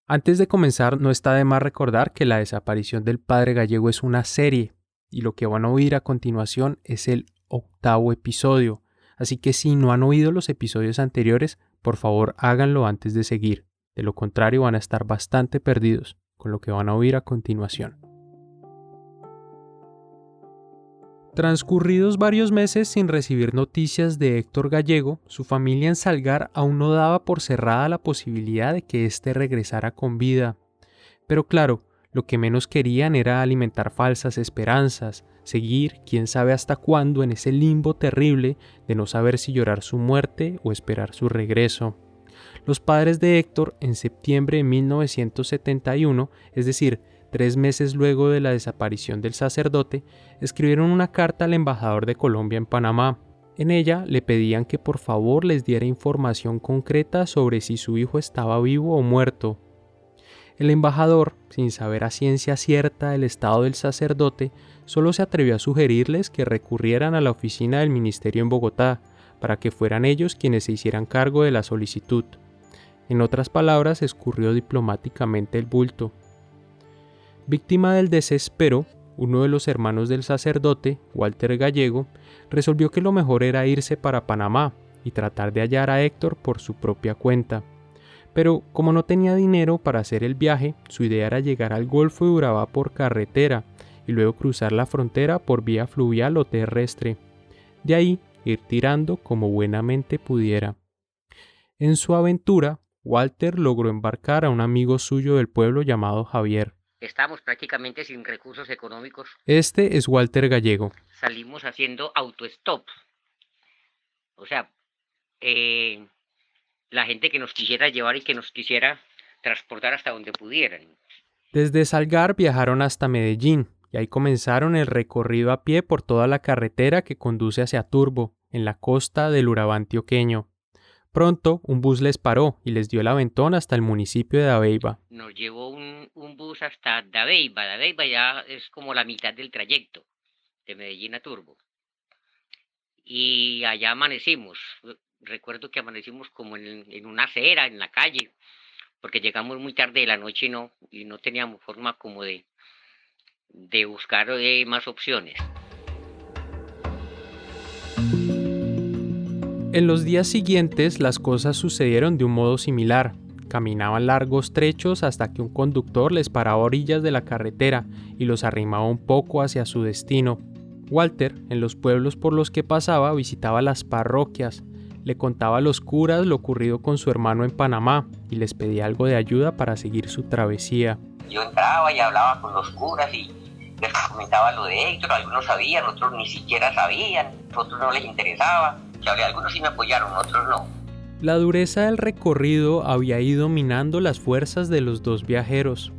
Antes de comenzar, no está de más recordar que La desaparición del padre Gallego es una serie y lo que van a oír a continuación es el 8º episodio. Así que si no han oído los episodios anteriores, por favor háganlo antes de seguir. De lo contrario van a estar bastante perdidos con lo que van a oír a continuación. Transcurridos varios meses sin recibir noticias de Héctor Gallego, su familia en Salgar aún no daba por cerrada la posibilidad de que éste regresara con vida. Pero claro, lo que menos querían era alimentar falsas esperanzas, seguir quién sabe hasta cuándo en ese limbo terrible de no saber si llorar su muerte o esperar su regreso. Los padres de Héctor, en septiembre de 1971, es decir, 3 meses luego de la desaparición del sacerdote, escribieron una carta al embajador de Colombia en Panamá. En ella le pedían que por favor les diera información concreta sobre si su hijo estaba vivo o muerto. El embajador, sin saber a ciencia cierta el estado del sacerdote, solo se atrevió a sugerirles que recurrieran a la oficina del ministerio en Bogotá, para que fueran ellos quienes se hicieran cargo de la solicitud. En otras palabras, escurrió diplomáticamente el bulto. Víctima del desespero, uno de los hermanos del sacerdote, Walter Gallego, resolvió que lo mejor era irse para Panamá y tratar de hallar a Héctor por su propia cuenta. Pero como no tenía dinero para hacer el viaje, su idea era llegar al Golfo de Urabá por carretera y luego cruzar la frontera por vía fluvial o terrestre. De ahí ir tirando como buenamente pudiera. En su aventura, Walter logró embarcar a un amigo suyo del pueblo llamado Javier. Estábamos prácticamente sin recursos económicos. Este es Walter Gallego. Salimos haciendo autostop. O sea, la gente que nos quisiera llevar y que nos quisiera transportar hasta donde pudieran. Desde Salgar viajaron hasta Medellín y ahí comenzaron el recorrido a pie por toda la carretera que conduce hacia Turbo, en la costa del Urabá antioqueño. Pronto un bus les paró y les dio el aventón hasta el municipio de Dabeiba. Nos llevó un bus hasta Dabeiba. Dabeiba ya es como la mitad del trayecto de Medellín a Turbo. Y allá amanecimos. Recuerdo que amanecimos como en una acera, en la calle, porque llegamos muy tarde de la noche y no teníamos forma como de buscar más opciones. En los días siguientes las cosas sucedieron de un modo similar. Caminaban largos trechos hasta que un conductor les paraba a orillas de la carretera y los arrimaba un poco hacia su destino. Walter, en los pueblos por los que pasaba, visitaba las parroquias, le contaba a los curas lo ocurrido con su hermano en Panamá y les pedía algo de ayuda para seguir su travesía. Yo entraba y hablaba con los curas y les comentaba lo de Héctor. Algunos sabían, otros ni siquiera sabían, otros no les interesaba. Algunos sí me apoyaron, otros no. La dureza del recorrido había ido minando las fuerzas de los dos viajeros.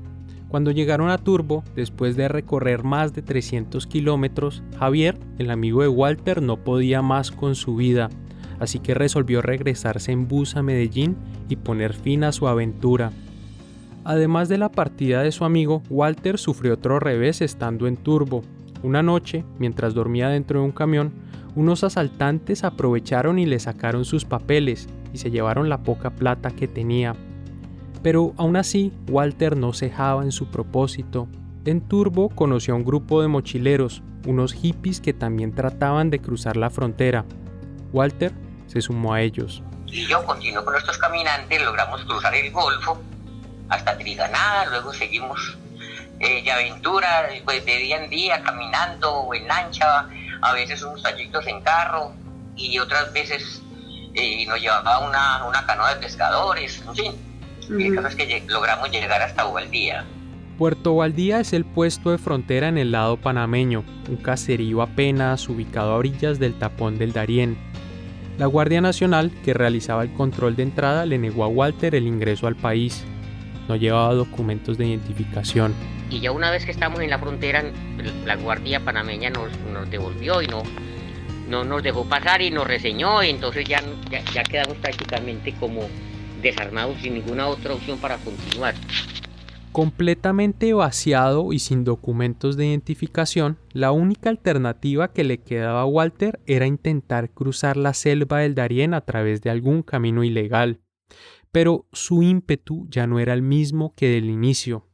Cuando llegaron a Turbo, después de recorrer más de 300 kilómetros, Javier, el amigo de Walter, no podía más con su vida, así que resolvió regresarse en bus a Medellín y poner fin a su aventura. Además de la partida de su amigo, Walter sufrió otro revés estando en Turbo. Una noche, mientras dormía dentro de un camión, unos asaltantes aprovecharon y le sacaron sus papeles y se llevaron la poca plata que tenía. Pero aún así, Walter no cejaba en su propósito. En Turbo conoció a un grupo de mochileros, unos hippies que también trataban de cruzar la frontera. Walter se sumó a ellos. Y yo continué con estos caminantes, logramos cruzar el Golfo hasta Triganada, luego seguimos de aventura, pues de día en día, caminando o en lancha, a veces unos trayectos en carro y otras veces nos llevaba una canoa de pescadores, en fin. El caso es que logramos llegar hasta Bobaldía. Puerto Baldía es el puesto de frontera en el lado panameño, un caserío apenas ubicado a orillas del tapón del Darién. La Guardia Nacional, que realizaba el control de entrada, le negó a Walter el ingreso al país. No llevaba documentos de identificación. Y ya una vez que estamos en la frontera, la Guardia Panameña nos devolvió y no nos dejó pasar y nos reseñó, y entonces ya quedamos prácticamente como desarmados sin ninguna otra opción para continuar. Completamente vaciado y sin documentos de identificación, la única alternativa que le quedaba a Walter era intentar cruzar la selva del Darién a través de algún camino ilegal. Pero su ímpetu ya no era el mismo que del inicio.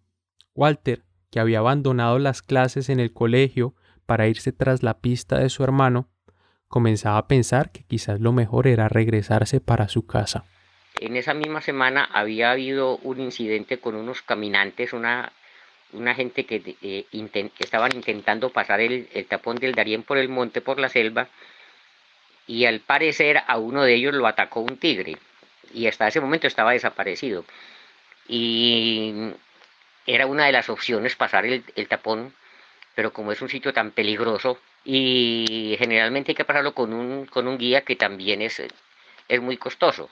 Walter, que había abandonado las clases en el colegio para irse tras la pista de su hermano, comenzaba a pensar que quizás lo mejor era regresarse para su casa. En esa misma semana había habido un incidente con unos caminantes, una gente que estaban intentando pasar el tapón del Darién por el monte, por la selva, y al parecer a uno de ellos lo atacó un tigre, y hasta ese momento estaba desaparecido. Y era una de las opciones pasar el tapón, pero como es un sitio tan peligroso, y generalmente hay que pasarlo con un guía que también es muy costoso.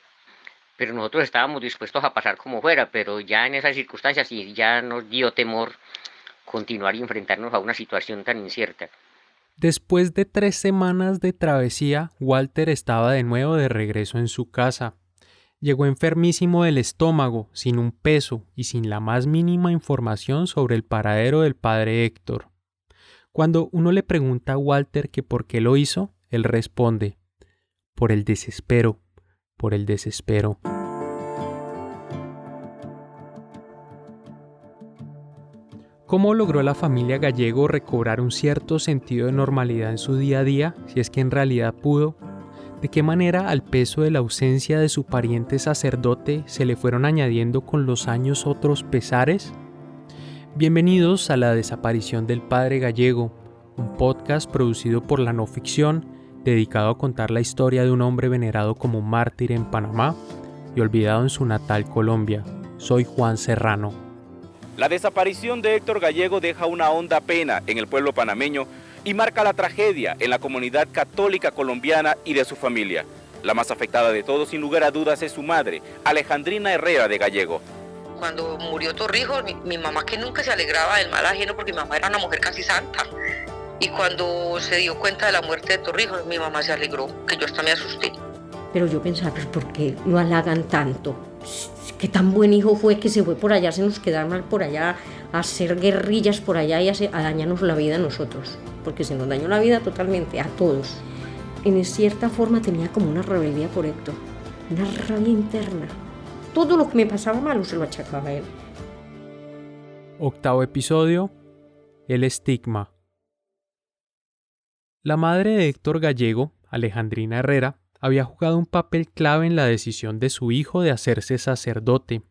Pero nosotros estábamos dispuestos a pasar como fuera, pero ya en esas circunstancias sí ya nos dio temor continuar y enfrentarnos a una situación tan incierta. Después de 3 semanas de travesía, Walter estaba de nuevo de regreso en su casa. Llegó enfermísimo del estómago, sin un peso y sin la más mínima información sobre el paradero del padre Héctor. Cuando uno le pregunta a Walter que por qué lo hizo, él responde: por el desespero, por el desespero. ¿Cómo logró la familia Gallego recobrar un cierto sentido de normalidad en su día a día, si es que en realidad pudo? ¿De qué manera al peso de la ausencia de su pariente sacerdote se le fueron añadiendo con los años otros pesares? Bienvenidos a La desaparición del padre Gallego, un podcast producido por La No Ficción, dedicado a contar la historia de un hombre venerado como un mártir en Panamá y olvidado en su natal Colombia. Soy Juan Serrano. La desaparición de Héctor Gallego deja una honda pena en el pueblo panameño y marca la tragedia en la comunidad católica colombiana y de su familia. La más afectada de todos, sin lugar a dudas, es su madre, Alejandrina Herrera de Gallego. Cuando murió Torrijos, mi mamá, que nunca se alegraba del mal ajeno porque mi mamá era una mujer casi santa, y cuando se dio cuenta de la muerte de Torrijos, mi mamá se alegró, que yo hasta me asusté. Pero yo pensaba, pues ¿por qué lo halagan tanto? Qué tan buen hijo fue que se fue por allá, se nos quedaron mal por allá, a hacer guerrillas por allá y a dañarnos la vida a nosotros, porque se nos dañó la vida totalmente, a todos. En cierta forma tenía como una rebeldía por Héctor, una rabia interna. Todo lo que me pasaba malo se lo achacaba a él. 8º episodio: El estigma. La madre de Héctor Gallego, Alejandrina Herrera, había jugado un papel clave en la decisión de su hijo de hacerse sacerdote.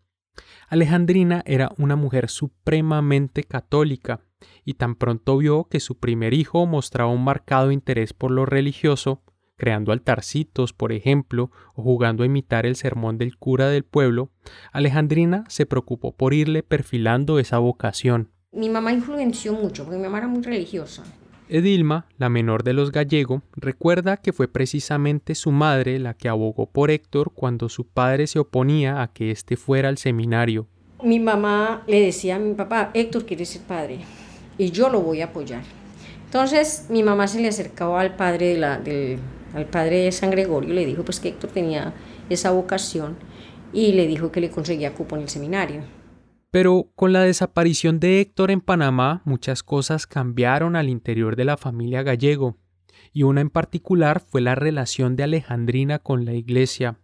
Alejandrina era una mujer supremamente católica y tan pronto vio que su primer hijo mostraba un marcado interés por lo religioso, creando altarcitos, por ejemplo, o jugando a imitar el sermón del cura del pueblo, Alejandrina se preocupó por irle perfilando esa vocación. Mi mamá influenció mucho porque mi mamá era muy religiosa. Edilma, la menor de los Gallego, recuerda que fue precisamente su madre la que abogó por Héctor cuando su padre se oponía a que éste fuera al seminario. Mi mamá le decía a mi papá: Héctor quiere ser padre y yo lo voy a apoyar. Entonces mi mamá se le acercaba al padre al padre de San Gregorio y le dijo pues que Héctor tenía esa vocación y le dijo que le conseguía cupo en el seminario. Pero con la desaparición de Héctor en Panamá, muchas cosas cambiaron al interior de la familia Gallego, y una en particular fue la relación de Alejandrina con la iglesia.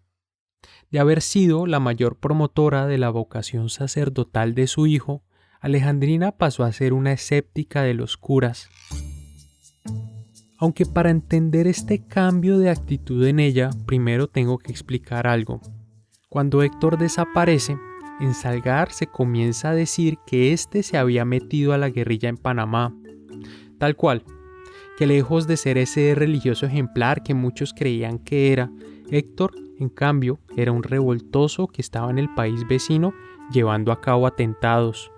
De haber sido la mayor promotora de la vocación sacerdotal de su hijo, Alejandrina pasó a ser una escéptica de los curas. Aunque para entender este cambio de actitud en ella, primero tengo que explicar algo. Cuando Héctor desaparece, en Salgar se comienza a decir que éste se había metido a la guerrilla en Panamá. Tal cual, que lejos de ser ese religioso ejemplar que muchos creían que era, Héctor, en cambio, era un revoltoso que estaba en el país vecino llevando a cabo atentados.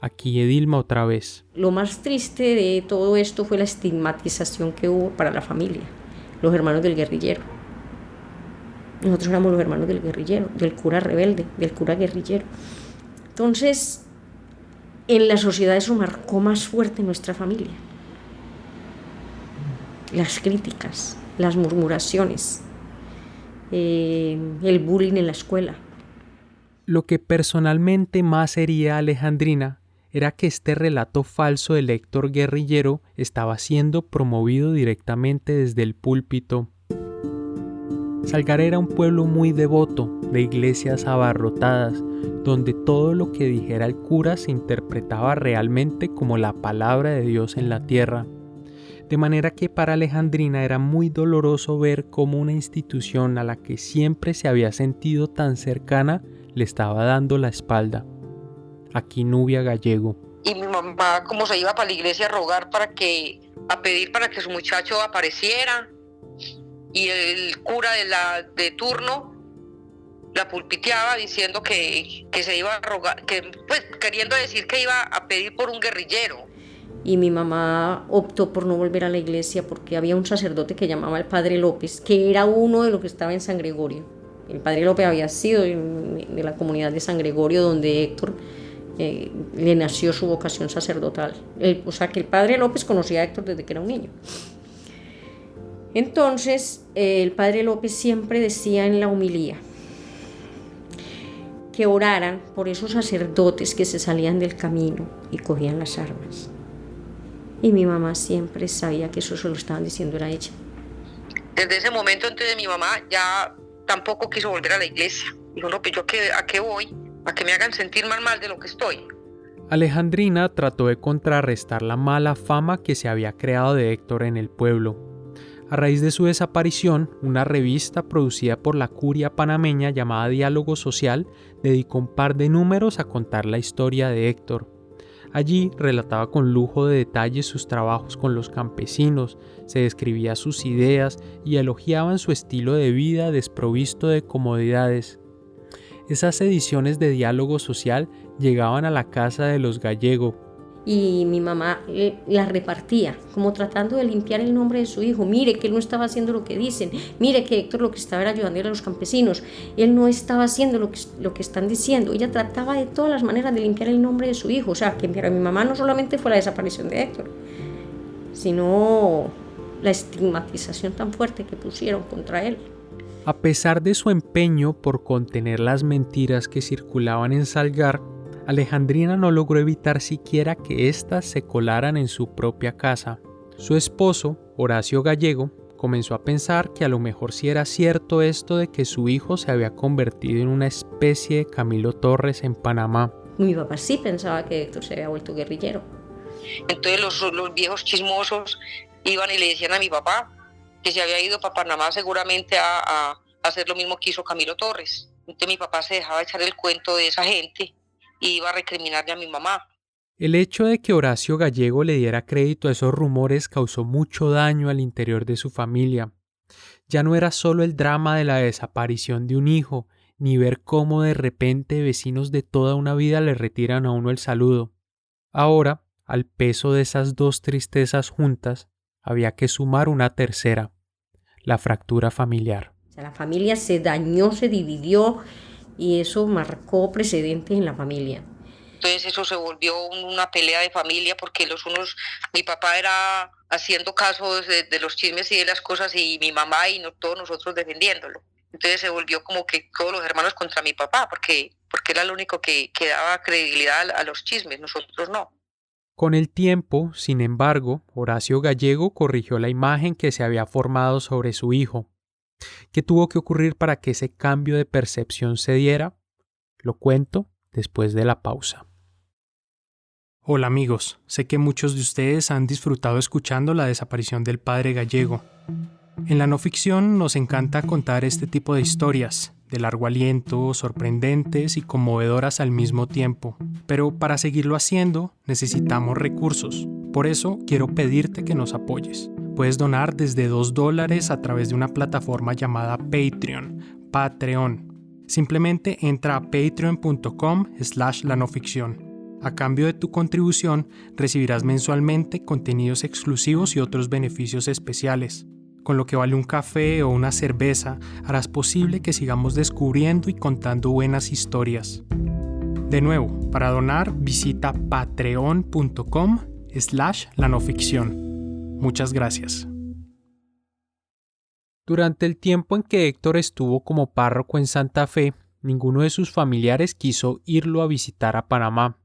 Aquí Edilma otra vez. Lo más triste de todo esto fue la estigmatización que hubo para la familia, los hermanos del guerrillero. Nosotros éramos los hermanos del guerrillero, del cura rebelde, del cura guerrillero. Entonces, en la sociedad eso marcó más fuerte nuestra familia. Las críticas, las murmuraciones, el bullying en la escuela. Lo que personalmente más hería a Alejandrina era que este relato falso del Héctor guerrillero estaba siendo promovido directamente desde el púlpito. Salgar era un pueblo muy devoto, de iglesias abarrotadas, donde todo lo que dijera el cura se interpretaba realmente como la palabra de Dios en la tierra. De manera que para Alejandrina era muy doloroso ver cómo una institución a la que siempre se había sentido tan cercana le estaba dando la espalda. Aquí Nubia Gallego. Y mi mamá, como se iba para la iglesia a rogar a pedir para que su muchacho apareciera, y el cura de turno la pulpiteaba diciendo que se iba a rogar, pues queriendo decir que iba a pedir por un guerrillero. Y mi mamá optó por no volver a la iglesia porque había un sacerdote que llamaba el Padre López, que era uno de los que estaba en San Gregorio. El Padre López había sido de la comunidad de San Gregorio, donde Héctor le nació su vocación sacerdotal. O sea que el Padre López conocía a Héctor desde que era un niño. Entonces, el Padre López siempre decía en la homilía que oraran por esos sacerdotes que se salían del camino y cogían las armas. Y mi mamá siempre sabía que eso se lo estaban diciendo era ella. Desde ese momento, entonces, mi mamá ya tampoco quiso volver a la iglesia. Dijo, no, pues yo a qué voy, a que me hagan sentir más mal de lo que estoy. Alejandrina trató de contrarrestar la mala fama que se había creado de Héctor en el pueblo. A raíz de su desaparición, una revista producida por la curia panameña llamada Diálogo Social dedicó un par de números a contar la historia de Héctor. Allí relataba con lujo de detalles sus trabajos con los campesinos, se describía sus ideas y elogiaban su estilo de vida desprovisto de comodidades. Esas ediciones de Diálogo Social llegaban a la casa de los Gallego. Y mi mamá las repartía, como tratando de limpiar el nombre de su hijo. Mire que él no estaba haciendo lo que dicen, mire que Héctor lo que estaba era ayudando a los campesinos, él no estaba haciendo lo que están diciendo. Ella trataba de todas las maneras de limpiar el nombre de su hijo. O sea, que para mi mamá no solamente fue la desaparición de Héctor, sino la estigmatización tan fuerte que pusieron contra él. A pesar de su empeño por contener las mentiras que circulaban en Salgar, Alejandrina no logró evitar siquiera que éstas se colaran en su propia casa. Su esposo, Horacio Gallego, comenzó a pensar que a lo mejor sí era cierto esto de que su hijo se había convertido en una especie de Camilo Torres en Panamá. Mi papá sí pensaba que Héctor se había vuelto guerrillero. Entonces los viejos chismosos iban y le decían a mi papá que se había ido para Panamá seguramente a hacer lo mismo que hizo Camilo Torres. Entonces mi papá se dejaba echar el cuento de esa gente y iba a recriminarle a mi mamá. El hecho de que Horacio Gallego le diera crédito a esos rumores causó mucho daño al interior de su familia. Ya no era solo el drama de la desaparición de un hijo, ni ver cómo de repente vecinos de toda una vida le retiran a uno el saludo. Ahora, al peso de esas dos tristezas juntas, había que sumar una tercera, la fractura familiar. O sea, la familia se dañó, se dividió y eso marcó precedentes en la familia. Entonces eso se volvió una pelea de familia porque mi papá era haciendo caso de los chismes y de las cosas y mi mamá y todos nosotros defendiéndolo. Entonces se volvió como que todos los hermanos contra mi papá porque era el único que daba credibilidad a los chismes, nosotros no. Con el tiempo, sin embargo, Horacio Gallego corrigió la imagen que se había formado sobre su hijo. ¿Qué tuvo que ocurrir para que ese cambio de percepción se diera? Lo cuento después de la pausa. Hola amigos, sé que muchos de ustedes han disfrutado escuchando la desaparición del padre Gallego. En la no ficción nos encanta contar este tipo de historias, de largo aliento, sorprendentes y conmovedoras al mismo tiempo. Pero para seguirlo haciendo necesitamos recursos. Por eso quiero pedirte que nos apoyes. Puedes donar desde $2 a través de una plataforma llamada Patreon. Simplemente entra a patreon.com/lanoficción. A cambio de tu contribución, recibirás mensualmente contenidos exclusivos y otros beneficios especiales. Con lo que vale un café o una cerveza, harás posible que sigamos descubriendo y contando buenas historias. De nuevo, para donar, visita patreon.com/lanoficción. Muchas gracias. Durante el tiempo en que Héctor estuvo como párroco en Santa Fe, ninguno de sus familiares quiso irlo a visitar a Panamá.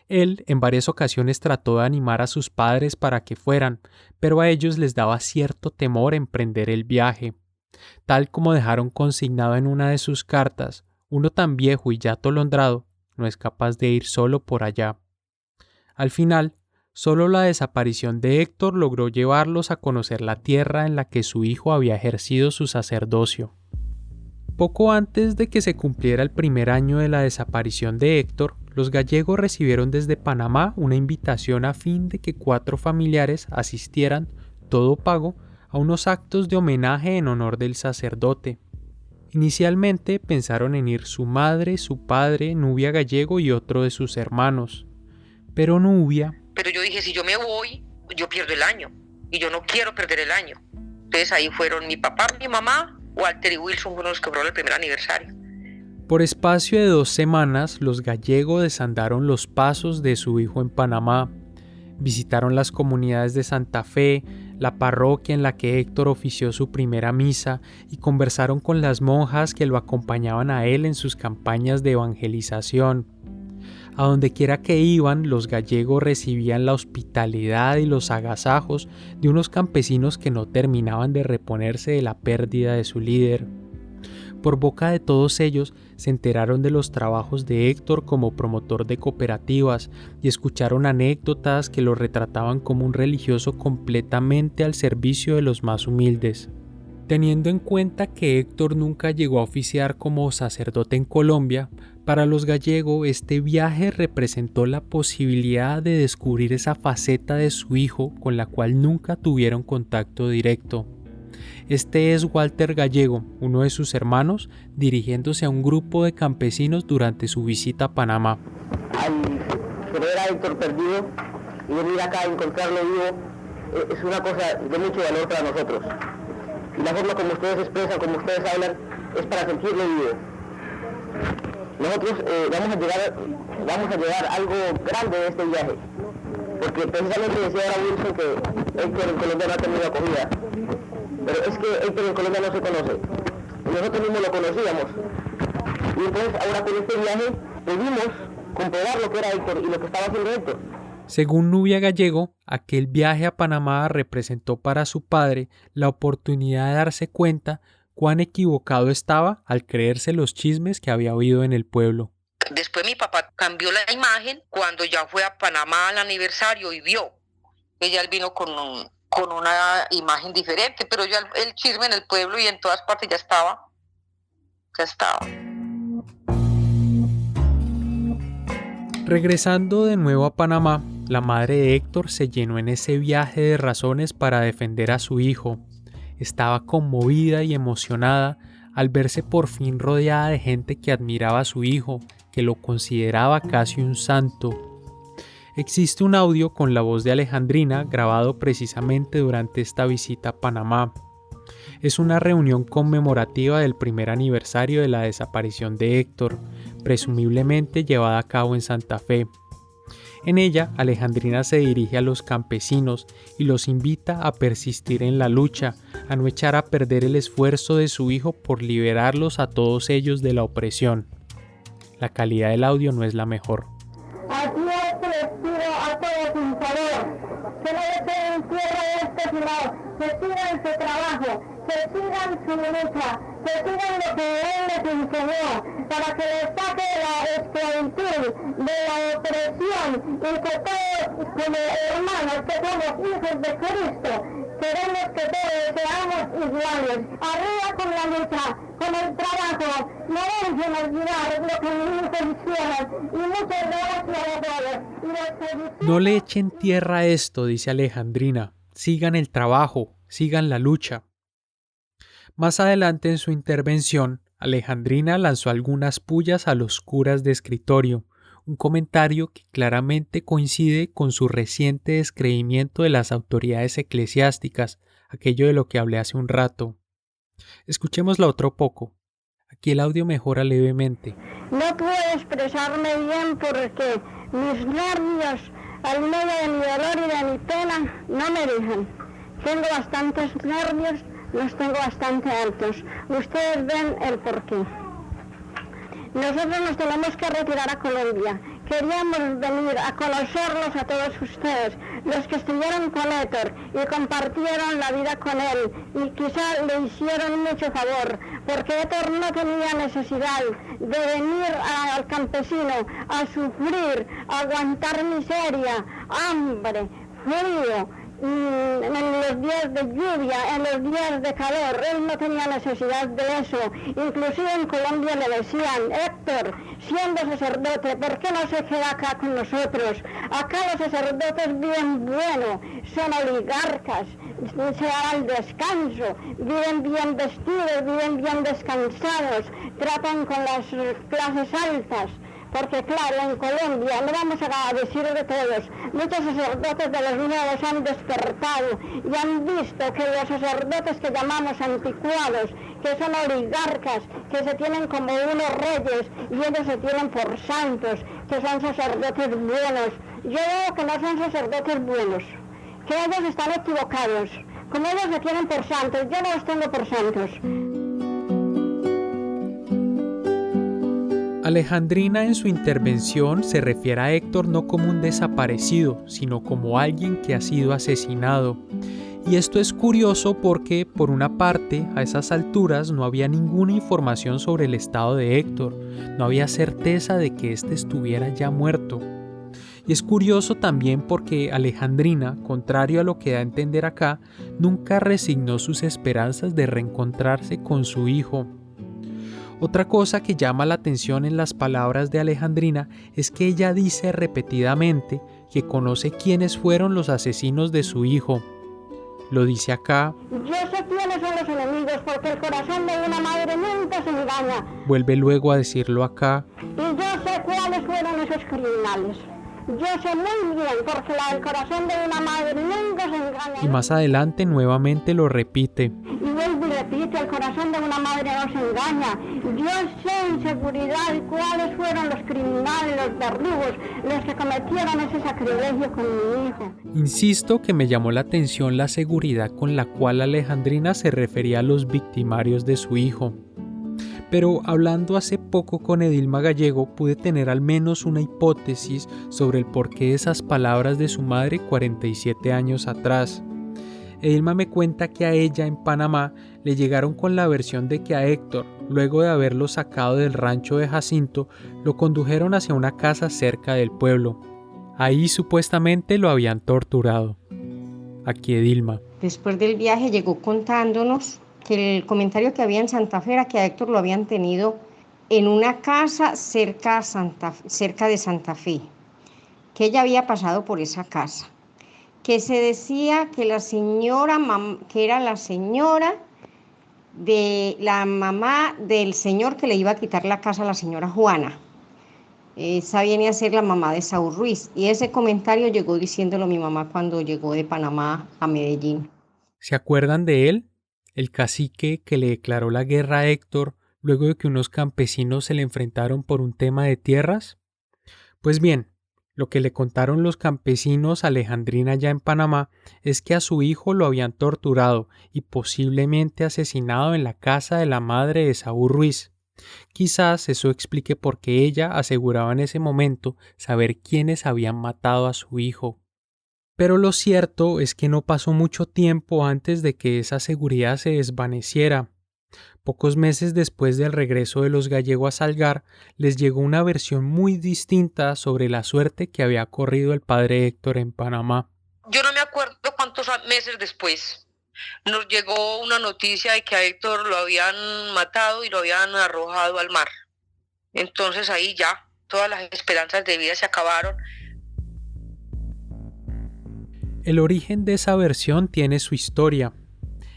Él en varias ocasiones trató de animar a sus padres para que fueran, pero a ellos les daba cierto temor emprender el viaje. Tal como dejaron consignado en una de sus cartas, uno tan viejo y ya atolondrado no es capaz de ir solo por allá. Al final, solo la desaparición de Héctor logró llevarlos a conocer la tierra en la que su hijo había ejercido su sacerdocio. Poco antes de que se cumpliera el primer año de la desaparición de Héctor, los gallegos recibieron desde Panamá una invitación a fin de que 4 familiares asistieran, todo pago, a unos actos de homenaje en honor del sacerdote. Inicialmente pensaron en ir su madre, su padre, Nubia Gallego y otro de sus hermanos. Pero Nubia... Pero yo dije, si yo me voy, yo pierdo el año. Y yo no quiero perder el año. Entonces ahí fueron mi papá, mi mamá, Walter y Wilson fueron los que fueron el primer aniversario. Por espacio de 2 semanas, los gallegos desandaron los pasos de su hijo en Panamá. Visitaron las comunidades de Santa Fe, la parroquia en la que Héctor ofició su primera misa y conversaron con las monjas que lo acompañaban a él en sus campañas de evangelización. A donde quiera que iban, los gallegos recibían la hospitalidad y los agasajos de unos campesinos que no terminaban de reponerse de la pérdida de su líder. Por boca de todos ellos se enteraron de los trabajos de Héctor como promotor de cooperativas y escucharon anécdotas que lo retrataban como un religioso completamente al servicio de los más humildes. Teniendo en cuenta que Héctor nunca llegó a oficiar como sacerdote en Colombia, para los gallegos este viaje representó la posibilidad de descubrir esa faceta de su hijo con la cual nunca tuvieron contacto directo. Este es Walter Gallego, uno de sus hermanos, dirigiéndose a un grupo de campesinos durante su visita a Panamá. Al querer a Héctor perdido y venir acá a encontrarlo vivo es una cosa de mucho valor para nosotros. Y la forma como ustedes expresan, como ustedes hablan, es para sentirlo vivo. Nosotros vamos a llevar algo grande de este viaje, porque precisamente decía ahora Wilson que Héctor en Colombia no ha tenido acogida. Pero es que Héctor en Colombia no se conoce. Nosotros mismos lo conocíamos. Y entonces ahora con este viaje pudimos comprobar lo que era Héctor y lo que estaba haciendo Héctor. Según Nubia Gallego, aquel viaje a Panamá representó para su padre la oportunidad de darse cuenta cuán equivocado estaba al creerse los chismes que había oído en el pueblo. Después mi papá cambió la imagen cuando ya fue a Panamá al aniversario y vio. Ella vino con una imagen diferente, pero ya el chisme en el pueblo y en todas partes ya estaba. Regresando de nuevo a Panamá, la madre de Héctor se llenó en ese viaje de razones para defender a su hijo. Estaba conmovida y emocionada al verse por fin rodeada de gente que admiraba a su hijo, que lo consideraba casi un santo. Existe un audio con la voz de Alejandrina grabado precisamente durante esta visita a Panamá. Es una reunión conmemorativa del primer aniversario de la desaparición de Héctor, presumiblemente llevada a cabo en Santa Fe. En ella, Alejandrina se dirige a los campesinos y los invita a persistir en la lucha, a no echar a perder el esfuerzo de su hijo por liberarlos a todos ellos de la opresión. La calidad del audio no es la mejor. Así es que les pido a todos un favor, que no deseen tierra de este final, que sigan su trabajo, que sigan su lucha, que sigan lo que Él les enseñó, para que les saque de la esclavitud, de la opresión, y que todos como hermanos, que somos hijos de Cristo, queremos que todos seamos iguales. Arriba con la lucha, con el trabajo, no dejen olvidar lo que mis hijos hicieron, y muchas gracias a todos. No le echen tierra a esto, dice Alejandrina. Sigan el trabajo, sigan la lucha. Más adelante en su intervención, Alejandrina lanzó algunas pullas a los curas de escritorio, un comentario que claramente coincide con su reciente descreimiento de las autoridades eclesiásticas, aquello de lo que hablé hace un rato. Escuchémosla otro poco. Aquí el audio mejora levemente. No puedo expresarme bien porque mis nervios, al medio de mi dolor y de mi pena, no me dejan. Tengo bastantes nervios, los tengo bastante altos. Ustedes ven el porqué. Nosotros nos tenemos que retirar a Colombia. queríamos venir a conocerlos a todos ustedes, los que estuvieron con Héctor y compartieron la vida con él y quizá le hicieron mucho favor, porque Héctor no tenía necesidad de venir al campesino a sufrir, a aguantar miseria, hambre, frío, en los días de lluvia, en los días de calor. Él no tenía necesidad de eso. Inclusive en Colombia le decían: Héctor, siendo sacerdote, ¿por qué no se queda acá con nosotros? Acá los sacerdotes viven bueno, son oligarcas, se dan al descanso, viven bien vestidos, viven bien descansados, tratan con las clases altas. Porque claro, en Colombia, no vamos a decir de todos, muchos sacerdotes de los nuevos han despertado y han visto que los sacerdotes que llamamos anticuados, que son oligarcas, que se tienen como unos reyes y ellos se tienen por santos, que son sacerdotes buenos. Yo veo que no son sacerdotes buenos, que ellos están equivocados. Como ellos se tienen por santos, yo no los tengo por santos. Alejandrina en su intervención se refiere a Héctor no como un desaparecido, sino como alguien que ha sido asesinado. Y esto es curioso porque, por una parte, a esas alturas no había ninguna información sobre el estado de Héctor, no había certeza de que éste estuviera ya muerto. Y es curioso también porque Alejandrina, contrario a lo que da a entender acá, nunca resignó sus esperanzas de reencontrarse con su hijo. Otra cosa que llama la atención en las palabras de Alejandrina es que ella dice repetidamente que conoce quiénes fueron los asesinos de su hijo. Lo dice acá. Yo sé quiénes son los enemigos porque el corazón de una madre nunca se engaña. Vuelve luego a decirlo acá. Y yo sé cuáles fueron esos criminales. Yo sé muy bien porque el corazón de una madre nunca se engaña. Y más adelante nuevamente lo repite. Y vuelvo y repito, el corazón de una madre no se engaña. Yo sé en seguridad cuáles fueron los criminales, los verdugos, los que cometieron ese sacrilegio con mi hijo. Insisto que me llamó la atención la seguridad con la cual Alejandrina se refería a los victimarios de su hijo. Pero hablando hace poco con Edilma Gallego pude tener al menos una hipótesis sobre el porqué de esas palabras de su madre 47 años atrás. Edilma me cuenta que a ella en Panamá le llegaron con la versión de que a Héctor, luego de haberlo sacado del rancho de Jacinto, lo condujeron hacia una casa cerca del pueblo. Ahí supuestamente lo habían torturado. Aquí Edilma. Después del viaje llegó contándonos que el comentario que había en Santa Fe era que a Héctor lo habían tenido en una casa cerca de Santa Fe, que ella había pasado por esa casa, que se decía que la señora, que era la señora de la mamá del señor que le iba a quitar la casa a la señora Juana. Esa viene a ser la mamá de Saúl Ruiz, y ese comentario llegó diciéndolo mi mamá cuando llegó de Panamá a Medellín. ¿Se acuerdan de él? El cacique que le declaró la guerra a Héctor luego de que unos campesinos se le enfrentaron por un tema de tierras. Pues bien, lo que le contaron los campesinos a Alejandrina allá en Panamá es que a su hijo lo habían torturado y posiblemente asesinado en la casa de la madre de Saúl Ruiz. Quizás eso explique por qué ella aseguraba en ese momento saber quiénes habían matado a su hijo. Pero lo cierto es que no pasó mucho tiempo antes de que esa seguridad se desvaneciera. Pocos meses después del regreso de los Gallego a Salgar, les llegó una versión muy distinta sobre la suerte que había corrido el padre Héctor en Panamá. Yo no me acuerdo cuántos meses después nos llegó una noticia de que a Héctor lo habían matado y lo habían arrojado al mar. Entonces ahí ya todas las esperanzas de vida se acabaron. El origen de esa versión tiene su historia.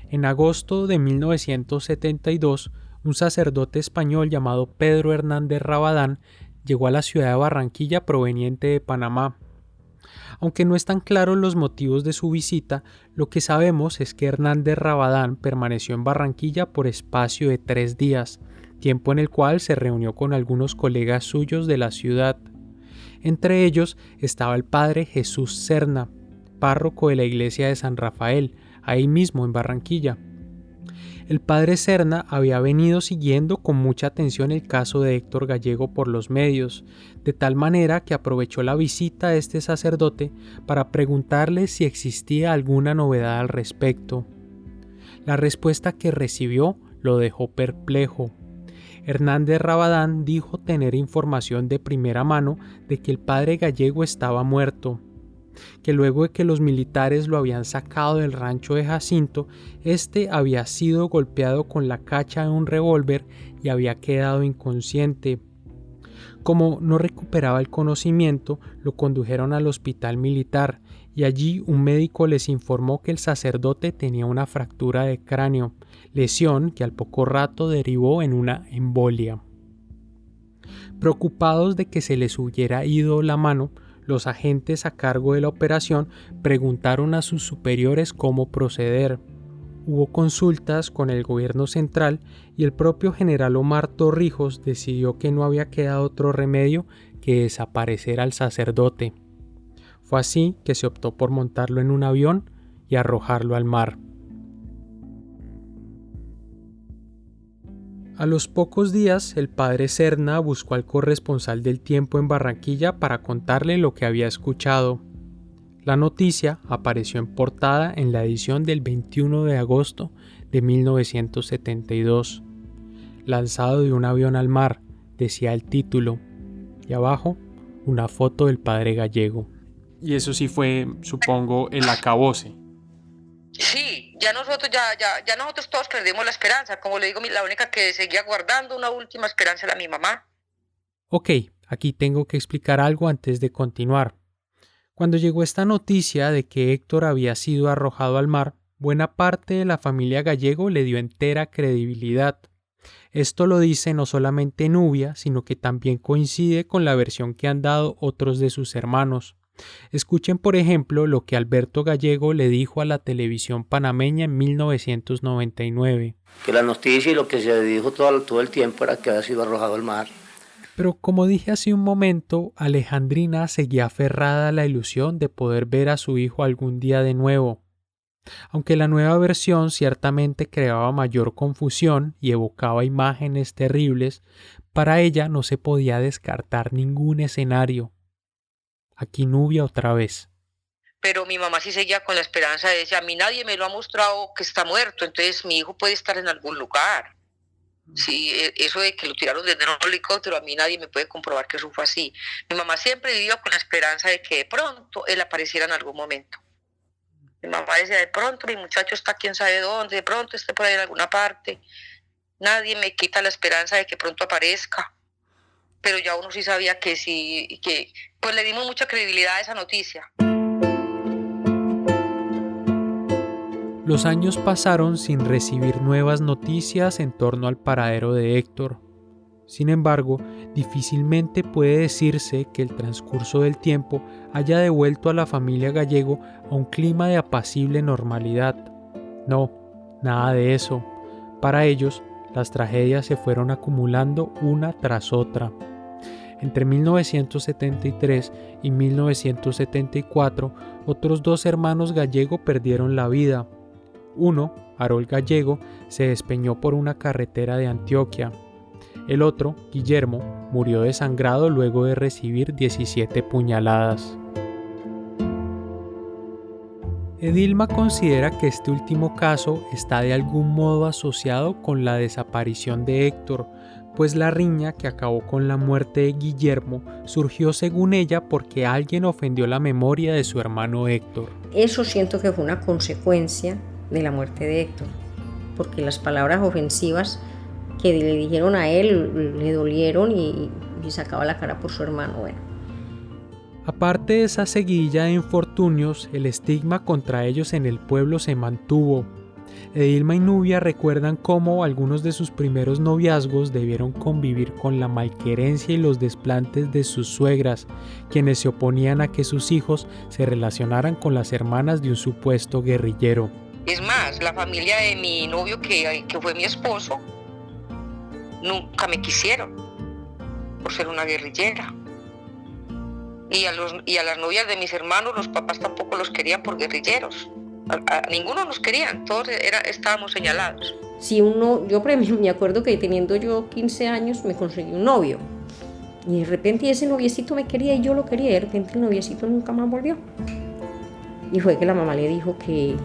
En agosto de 1972, un sacerdote español llamado Pedro Hernández Rabadán llegó a la ciudad de Barranquilla proveniente de Panamá. Aunque no están claros los motivos de su visita, lo que sabemos es que Hernández Rabadán permaneció en Barranquilla por espacio de 3 días, tiempo en el cual se reunió con algunos colegas suyos de la ciudad. Entre ellos estaba el padre Jesús Serna, párroco de la iglesia de San Rafael, ahí mismo en Barranquilla. El padre Serna había venido siguiendo con mucha atención el caso de Héctor Gallego por los medios, de tal manera que aprovechó la visita a este sacerdote para preguntarle si existía alguna novedad al respecto. La respuesta que recibió lo dejó perplejo. Hernández Rabadán dijo tener información de primera mano de que el padre Gallego estaba muerto, que luego de que los militares lo habían sacado del rancho de Jacinto, este había sido golpeado con la cacha de un revólver y había quedado inconsciente. Como no recuperaba el conocimiento, lo condujeron al hospital militar y allí un médico les informó que el sacerdote tenía una fractura de cráneo, lesión que al poco rato derivó en una embolia. Preocupados de que se les hubiera ido la mano, los agentes a cargo de la operación preguntaron a sus superiores cómo proceder. Hubo consultas con el gobierno central y el propio general Omar Torrijos decidió que no había quedado otro remedio que desaparecer al sacerdote. Fue así que se optó por montarlo en un avión y arrojarlo al mar. A los pocos días, el padre Serna buscó al corresponsal del Tiempo en Barranquilla para contarle lo que había escuchado. La noticia apareció en portada en la edición del 21 de agosto de 1972. Lanzado de un avión al mar, decía el título, y abajo una foto del padre Gallego. Y eso sí fue, supongo, el acabose. Sí, ya nosotros todos perdimos la esperanza. Como le digo, la única que seguía guardando una última esperanza era mi mamá. Ok, aquí tengo que explicar algo antes de continuar. Cuando llegó esta noticia de que Héctor había sido arrojado al mar, buena parte de la familia Gallego le dio entera credibilidad. Esto lo dice no solamente Nubia, sino que también coincide con la versión que han dado otros de sus hermanos. Escuchen, por ejemplo, lo que Alberto Gallego le dijo a la televisión panameña en 1999. Que la noticia y lo que se dijo todo el tiempo era que había sido arrojado al mar. Pero como dije hace un momento, Alejandrina seguía aferrada a la ilusión de poder ver a su hijo algún día de nuevo. Aunque la nueva versión ciertamente creaba mayor confusión y evocaba imágenes terribles, para ella no se podía descartar ningún escenario. Aquí Nubia otra vez. Pero mi mamá sí seguía con la esperanza de decir, a mí nadie me lo ha mostrado que está muerto, entonces mi hijo puede estar en algún lugar. Sí, eso de que lo tiraron desde un helicóptero, a mí nadie me puede comprobar que eso fue así. Mi mamá siempre vivió con la esperanza de que de pronto él apareciera en algún momento. Mi mamá decía, de pronto mi muchacho está quién sabe dónde, de pronto esté por ahí en alguna parte. Nadie me quita la esperanza de que pronto aparezca. Pero ya uno sí sabía que sí, que pues le dimos mucha credibilidad a esa noticia. Los años pasaron sin recibir nuevas noticias en torno al paradero de Héctor. Sin embargo, difícilmente puede decirse que el transcurso del tiempo haya devuelto a la familia Gallego a un clima de apacible normalidad. No, nada de eso. Para ellos, las tragedias se fueron acumulando una tras otra. Entre 1973 y 1974, otros 2 hermanos Gallego perdieron la vida. Uno, Harold Gallego, se despeñó por una carretera de Antioquia. El otro, Guillermo, murió desangrado luego de recibir 17 puñaladas. Edilma considera que este último caso está de algún modo asociado con la desaparición de Héctor, pues la riña que acabó con la muerte de Guillermo surgió según ella porque alguien ofendió la memoria de su hermano Héctor. Eso siento que fue una consecuencia de la muerte de Héctor, porque las palabras ofensivas que le dijeron a él le dolieron y sacaba la cara por su hermano. Bueno. Aparte de esa seguidilla de infortunios, el estigma contra ellos en el pueblo se mantuvo. Edilma y Nubia recuerdan cómo algunos de sus primeros noviazgos debieron convivir con la malquerencia y los desplantes de sus suegras, quienes se oponían a que sus hijos se relacionaran con las hermanas de un supuesto guerrillero. Es más, la familia de mi novio, que fue mi esposo, nunca me quisieron por ser una guerrillera. Y a las novias de mis hermanos, los papás tampoco los querían por guerrilleros. A ninguno nos querían, todos estábamos señalados. Si yo me acuerdo que teniendo yo 15 años me conseguí un novio. Y de repente ese noviecito me quería y yo lo quería. Y de repente el noviecito nunca más volvió. Y fue que la mamá le dijo que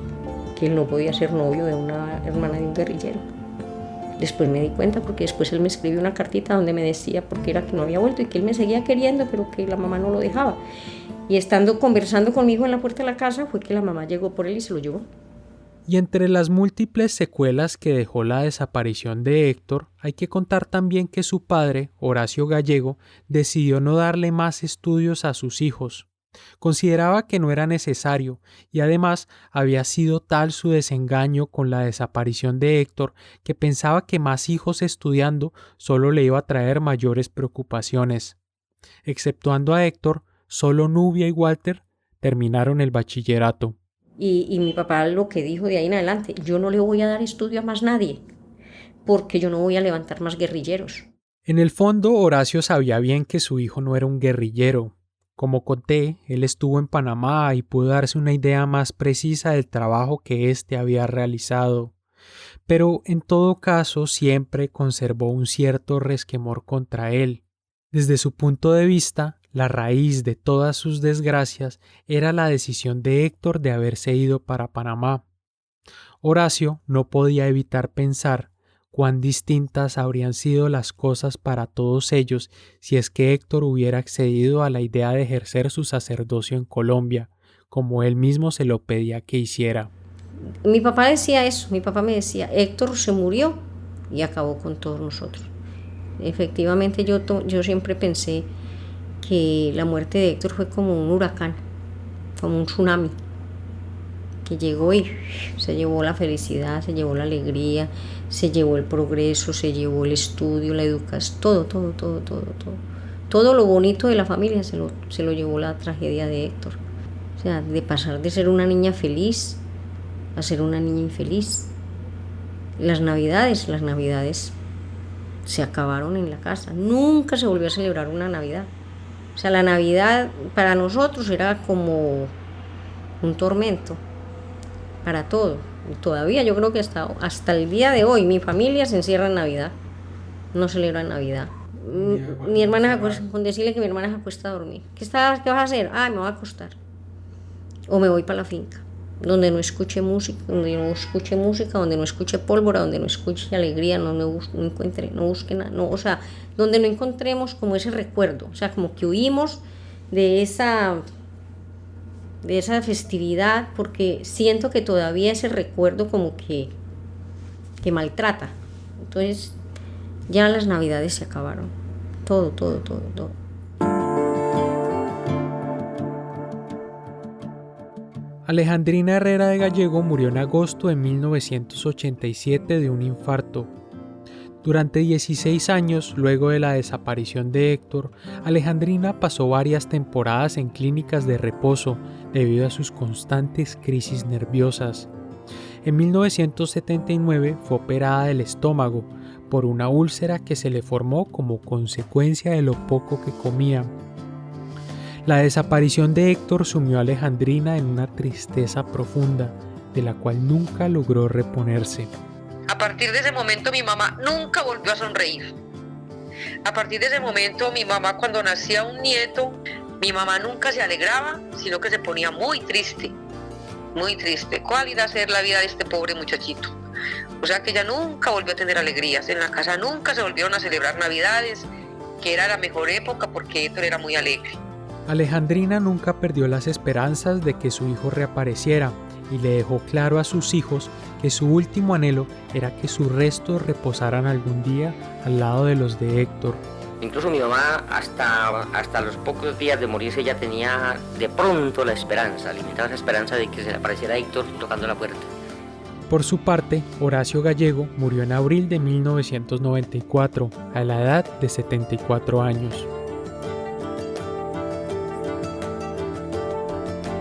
él no podía ser novio de una hermana de un guerrillero. Después me di cuenta porque después él me escribió una cartita donde me decía por qué era que no había vuelto y que él me seguía queriendo, pero que la mamá no lo dejaba. Y estando conversando conmigo en la puerta de la casa fue que la mamá llegó por él y se lo llevó. Y entre las múltiples secuelas que dejó la desaparición de Héctor, hay que contar también que su padre, Horacio Gallego, decidió no darle más estudios a sus hijos. Consideraba que no era necesario y además había sido tal su desengaño con la desaparición de Héctor que pensaba que más hijos estudiando solo le iba a traer mayores preocupaciones. Exceptuando a Héctor, solo Nubia y Walter terminaron el bachillerato. Y mi papá lo que dijo de ahí en adelante, yo no le voy a dar estudio a más nadie, porque yo no voy a levantar más guerrilleros. En el fondo, Horacio sabía bien que su hijo no era un guerrillero. Como conté, él estuvo en Panamá y pudo darse una idea más precisa del trabajo que éste había realizado. Pero en todo caso siempre conservó un cierto resquemor contra él. Desde su punto de vista, la raíz de todas sus desgracias era la decisión de Héctor de haberse ido para Panamá. Horacio no podía evitar pensar cuán distintas habrían sido las cosas para todos ellos si es que Héctor hubiera accedido a la idea de ejercer su sacerdocio en Colombia, como él mismo se lo pedía que hiciera. Mi papá decía eso, mi papá me decía, Héctor se murió y acabó con todos nosotros. Efectivamente yo siempre pensé que la muerte de Héctor fue como un huracán, como un tsunami, que llegó y se llevó la felicidad, se llevó la alegría, se llevó el progreso, se llevó el estudio, la educación, todo. Todo lo bonito de la familia se lo llevó la tragedia de Héctor. O sea, de pasar de ser una niña feliz a ser una niña infeliz. Las navidades se acabaron en la casa. Nunca se volvió a celebrar una Navidad. O sea, la Navidad para nosotros era como un tormento para todo. Y todavía yo creo que hasta el día de hoy mi familia se encierra en Navidad. No celebra Navidad. Mi hermana, con decirle que mi hermana se acuesta a dormir. ¿Qué vas a hacer? Me voy a acostar. O me voy para la finca, donde no escuche música, donde no escuche pólvora, donde no escuche alegría, no busque nada, o sea, donde no encontremos como ese recuerdo, o sea, como que huimos de esa festividad, porque siento que todavía ese recuerdo como que maltrata. Entonces ya las Navidades se acabaron, todo. Alejandrina Herrera de Gallego murió en agosto de 1987 de un infarto. Durante 16 años, luego de la desaparición de Héctor, Alejandrina pasó varias temporadas en clínicas de reposo debido a sus constantes crisis nerviosas. En 1979 fue operada del estómago por una úlcera que se le formó como consecuencia de lo poco que comía. La desaparición de Héctor sumió a Alejandrina en una tristeza profunda, de la cual nunca logró reponerse. A partir de ese momento mi mamá nunca volvió a sonreír. A partir de ese momento mi mamá, cuando nacía un nieto, mi mamá nunca se alegraba, sino que se ponía muy triste. Muy triste. ¿Cuál irá a ser la vida de este pobre muchachito? O sea que ella nunca volvió a tener alegrías. En la casa nunca se volvieron a celebrar Navidades, que era la mejor época porque Héctor era muy alegre. Alejandrina nunca perdió las esperanzas de que su hijo reapareciera y le dejó claro a sus hijos que su último anhelo era que sus restos reposaran algún día al lado de los de Héctor. Incluso mi mamá, hasta los pocos días de morirse, ya tenía de pronto la esperanza, alimentaba esa esperanza de que se le apareciera Héctor tocando la puerta. Por su parte, Horacio Gallego murió en abril de 1994, a la edad de 74 años.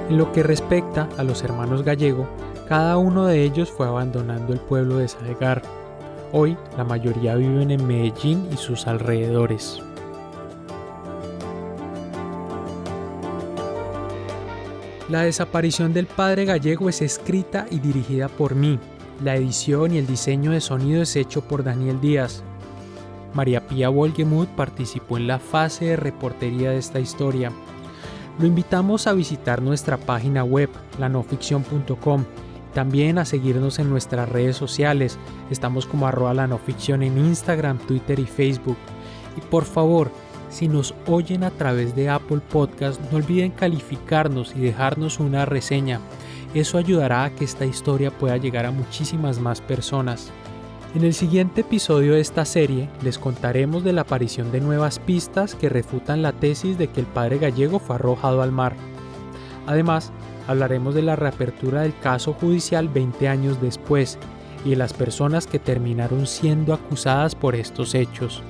En lo que respecta a los hermanos Gallego, cada uno de ellos fue abandonando el pueblo de Salgar. Hoy, la mayoría viven en Medellín y sus alrededores. La desaparición del padre Gallego es escrita y dirigida por mí. La edición y el diseño de sonido es hecho por Daniel Díaz. María Pía Wolgemuth participó en la fase de reportería de esta historia. Lo invitamos a visitar nuestra página web, lanoficción.com. También a seguirnos en nuestras redes sociales. Estamos como @lanoficción en Instagram, Twitter y Facebook. Y por favor, si nos oyen a través de Apple Podcast, no olviden calificarnos y dejarnos una reseña. Eso ayudará a que esta historia pueda llegar a muchísimas más personas. En el siguiente episodio de esta serie les contaremos de la aparición de nuevas pistas que refutan la tesis de que el padre Gallego fue arrojado al mar. Además, hablaremos de la reapertura del caso judicial 20 años después y de las personas que terminaron siendo acusadas por estos hechos.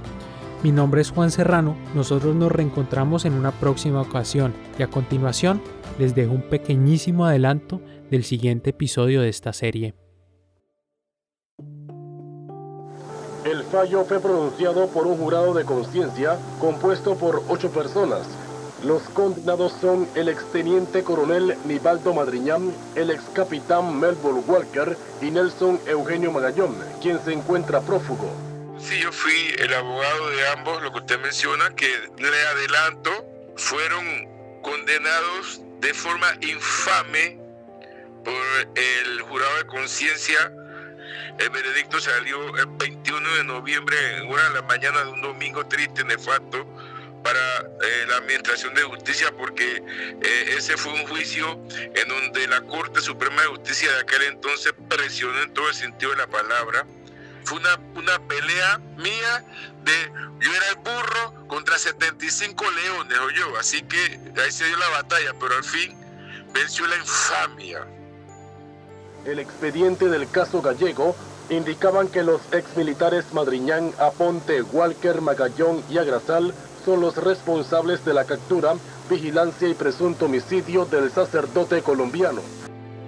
Mi nombre es Juan Serrano, nosotros nos reencontramos en una próxima ocasión y a continuación les dejo un pequeñísimo adelanto del siguiente episodio de esta serie. El fallo fue pronunciado por un jurado de conciencia compuesto por 8 personas. Los condenados son el exteniente coronel Nivaldo Madriñán, el ex capitán Melville Walker y Nelson Eugenio Magallón, quien se encuentra prófugo. Sí, yo fui el abogado de ambos, lo que usted menciona, que le adelanto, fueron condenados de forma infame por el jurado de conciencia. El veredicto salió el 21 de noviembre, en hora de la mañana de un domingo triste, nefasto para la administración de justicia, porque ese fue un juicio en donde la Corte Suprema de Justicia de aquel entonces presionó en todo el sentido de la palabra. Fue una pelea mía yo era el burro contra 75 leones, yo, así que ahí se dio la batalla, pero al fin venció la infamia. El expediente del caso Gallego indicaban que los exmilitares Madriñán, Aponte, Walker, Magallón y Agrasal son los responsables de la captura, vigilancia y presunto homicidio del sacerdote colombiano.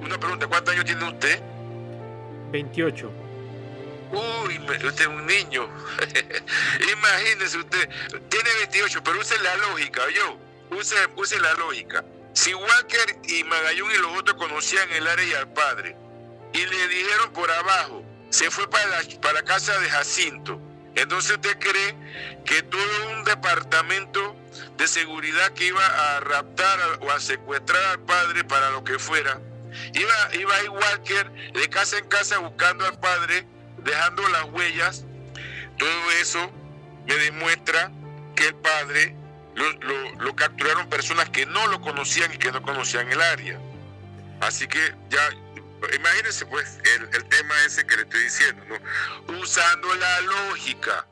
Una pregunta, ¿cuántos años tiene usted? 28. Uy, usted es un niño. Imagínese usted, tiene 28, pero use la lógica, use la lógica. Si Walker y Magallón y los otros conocían el área y al padre, y le dijeron por abajo, se fue para la casa de Jacinto, entonces usted cree que todo un departamento de seguridad que iba a raptar o a secuestrar al padre para lo que fuera, iba a ir Walker de casa en casa buscando al padre, dejando las huellas. Todo eso me demuestra que el padre lo capturaron personas que no lo conocían y que no conocían el área. Así que ya, imagínense pues el tema ese que le estoy diciendo, ¿no? Usando la lógica.